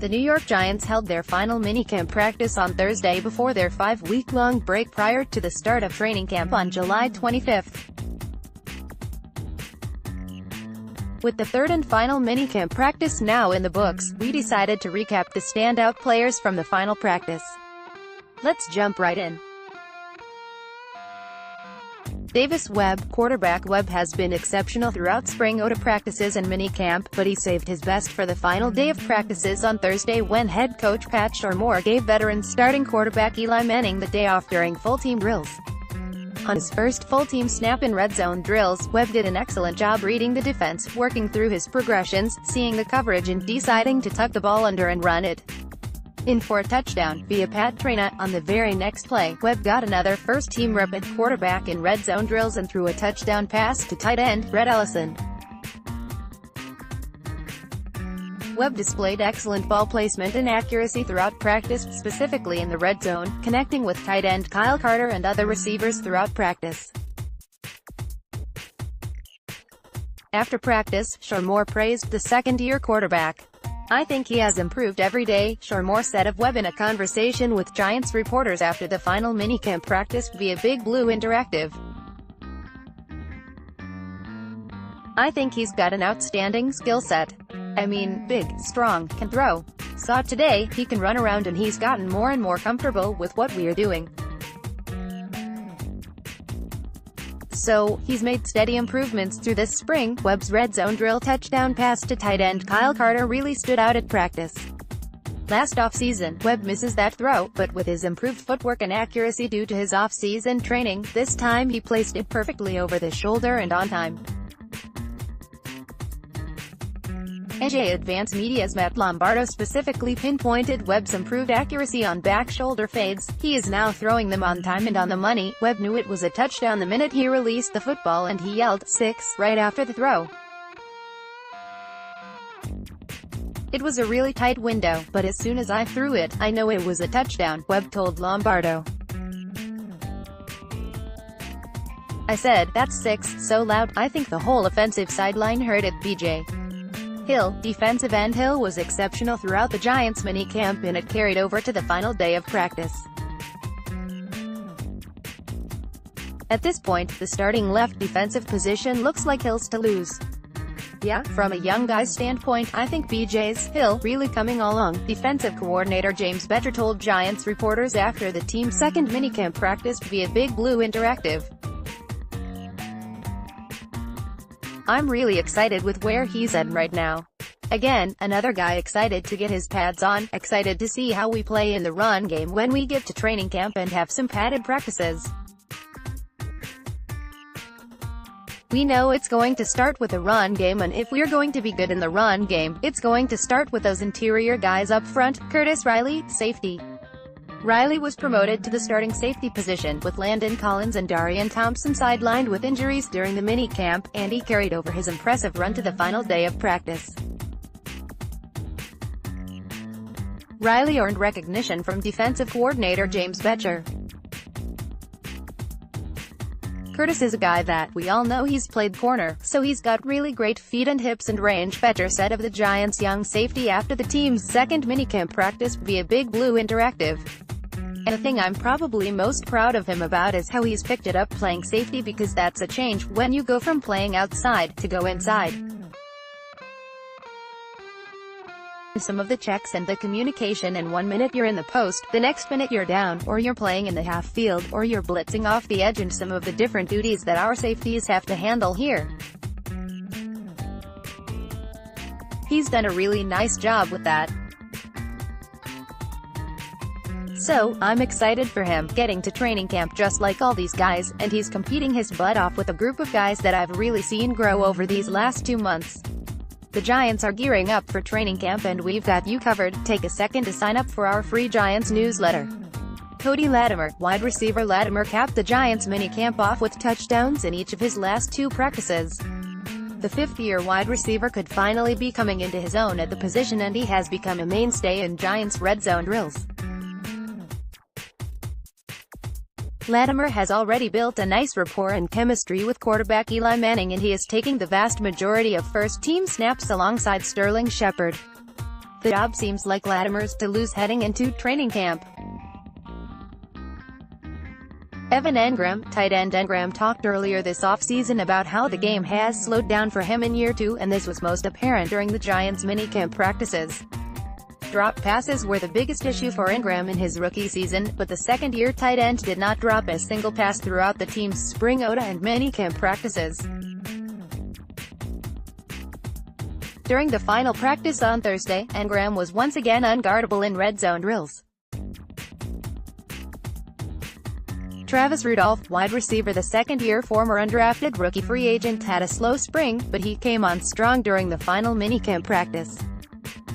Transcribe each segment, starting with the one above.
The New York Giants held their final minicamp practice on Thursday before their 5-week-long break prior to the start of training camp on July 25. With the third and final minicamp practice now in the books, we decided to recap the standout players from the final practice. Let's jump right in. Webb, quarterback. Webb has been exceptional throughout spring OTA practices and minicamp, but he saved his best for the final day of practices on Thursday when head coach Pat Shurmur gave veteran starting quarterback Eli Manning the day off during full-team drills. On his first full-team snap in red zone drills, Webb did an excellent job reading the defense, working through his progressions, seeing the coverage and deciding to tuck the ball under and run it in for a touchdown, via Pat Shurmur. On the very next play, Webb got another first-team rep at quarterback in red zone drills and threw a touchdown pass to tight end Rhett Ellison. Webb displayed excellent ball placement and accuracy throughout practice, specifically in the red zone, connecting with tight end Kyle Carter and other receivers throughout practice. After practice, Shurmur praised the second-year quarterback. "I think he has improved every day," Shurmur said of Webb in a conversation with Giants reporters after the final minicamp practice via Big Blue Interactive. "I think he's got an outstanding skill set. I mean, big, strong, can throw. Saw today, he can run around and he's gotten more and more comfortable with what we're doing. So, he's made steady improvements through this spring." Webb's red zone drill touchdown pass to tight end Kyle Carter really stood out at practice. Last offseason, Webb misses that throw, but with his improved footwork and accuracy due to his off-season training, this time he placed it perfectly over the shoulder and on time. Advance Media's Matt Lombardo specifically pinpointed Webb's improved accuracy on back shoulder fades. "He is now throwing them on time and on the money." Webb knew it was a touchdown the minute he released the football and he yelled, "6" right after the throw. "It was a really tight window, but as soon as I threw it, I know it was a touchdown," Webb told Lombardo. "I said, 'That's 6,' so loud, I think the whole offensive sideline heard it." B.J. Hill, defensive end. Hill was exceptional throughout the Giants minicamp and it carried over to the final day of practice. At this point, the starting left defensive position looks like Hill's to lose. "Yeah, from a young guy's standpoint, I think BJ's Hill really coming along," defensive coordinator James Bettcher told Giants reporters after the team's second minicamp practice via Big Blue Interactive. "I'm really excited with where he's at right now. Again, another guy excited to get his pads on, excited to see how we play in the run game when we get to training camp and have some padded practices. We know it's going to start with a run game, and if we're going to be good in the run game, it's going to start with those interior guys up front." Curtis Riley, safety. Riley was promoted to the starting safety position, with Landon Collins and Darian Thompson sidelined with injuries during the minicamp, and he carried over his impressive run to the final day of practice. Riley earned recognition from defensive coordinator James Bettcher. "Curtis is a guy that, we all know he's played corner, so he's got really great feet and hips and range," Bettcher said of the Giants' young safety after the team's second minicamp practice via Big Blue Interactive. "And the thing I'm probably most proud of him about is how he's picked it up playing safety, because that's a change when you go from playing outside to go inside. Some of the checks and the communication, and 1 minute you're in the post, the next minute you're down, or you're playing in the half field, or you're blitzing off the edge, and some of the different duties that our safeties have to handle here. He's done a really nice job with that. So, I'm excited for him, getting to training camp just like all these guys, and he's competing his butt off with a group of guys that I've really seen grow over these last 2 months. The Giants are gearing up for training camp and we've got you covered. Take a second to sign up for our free Giants newsletter." Cody Latimer, wide receiver. Latimer capped the Giants minicamp off with touchdowns in each of his last 2 practices. The fifth-year wide receiver could finally be coming into his own at the position, and he has become a mainstay in Giants red zone drills. Latimer has already built a nice rapport and chemistry with quarterback Eli Manning, and he is taking the vast majority of first-team snaps alongside Sterling Shepard. The job seems like Latimer's to lose heading into training camp. Evan Engram, tight end Engram talked earlier this offseason about how the game has slowed down for him in year 2, and this was most apparent during the Giants' minicamp practices. Drop passes were the biggest issue for Engram in his rookie season, but the second-year tight end did not drop a single pass throughout the team's spring OTA and minicamp practices. During the final practice on Thursday, Engram was once again unguardable in red zone drills. Travis Rudolph, wide receiver, the second-year former undrafted rookie free agent, had a slow spring, but he came on strong during the final minicamp practice.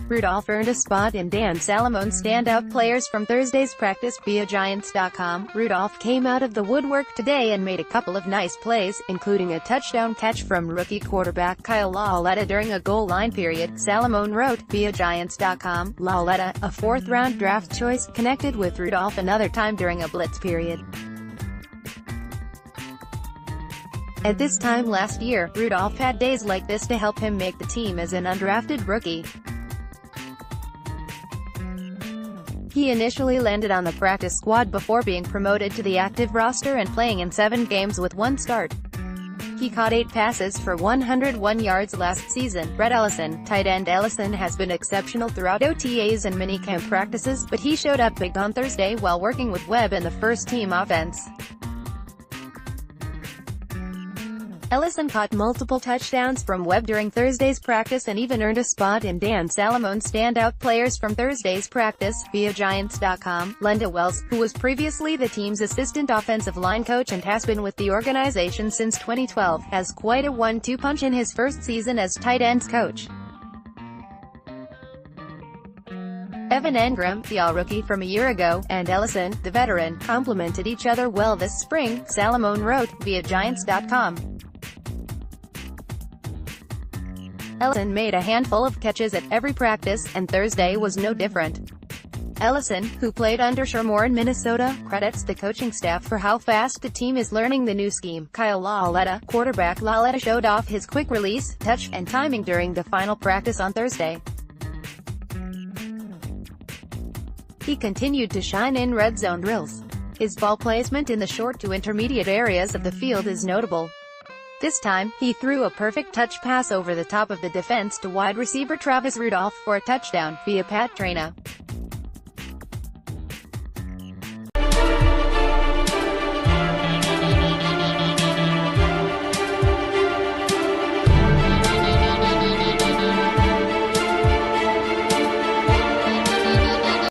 Rudolph earned a spot in Dan Salamone's standout players from Thursday's practice via Giants.com. Rudolph came out of the woodwork today and made a couple of nice plays, including a touchdown catch from rookie quarterback Kyle Lauletta during a goal line period. Salamone wrote, via Giants.com, Lauletta, a fourth-round draft choice, connected with Rudolph another time during a blitz period. At this time last year, Rudolph had days like this to help him make the team as an undrafted rookie. He initially landed on the practice squad before being promoted to the active roster and playing in 7 games with 1 start. He caught 8 passes for 101 yards last season. Brett Ellison, tight end Ellison has been exceptional throughout OTAs and minicamp practices, but he showed up big on Thursday while working with Webb in the first-team offense. Ellison caught multiple touchdowns from Webb during Thursday's practice and even earned a spot in Dan Salamone's standout players from Thursday's practice, via Giants.com. Lenda Wells, who was previously the team's assistant offensive line coach and has been with the organization since 2012, has quite a 1-2 punch in his first season as tight ends coach. Evan Engram, the all-rookie from a year ago, and Ellison, the veteran, complemented each other well this spring, Salamone wrote, via Giants.com. Ellison made a handful of catches at every practice, and Thursday was no different. Ellison, who played under Shurmur in Minnesota, credits the coaching staff for how fast the team is learning the new scheme. Kyle Lauletta, quarterback Lauletta, showed off his quick release, touch, and timing during the final practice on Thursday. He continued to shine in red zone drills. His ball placement in the short to intermediate areas of the field is notable. This time, he threw a perfect touch pass over the top of the defense to wide receiver Travis Rudolph for a touchdown, via Pat Shurmur.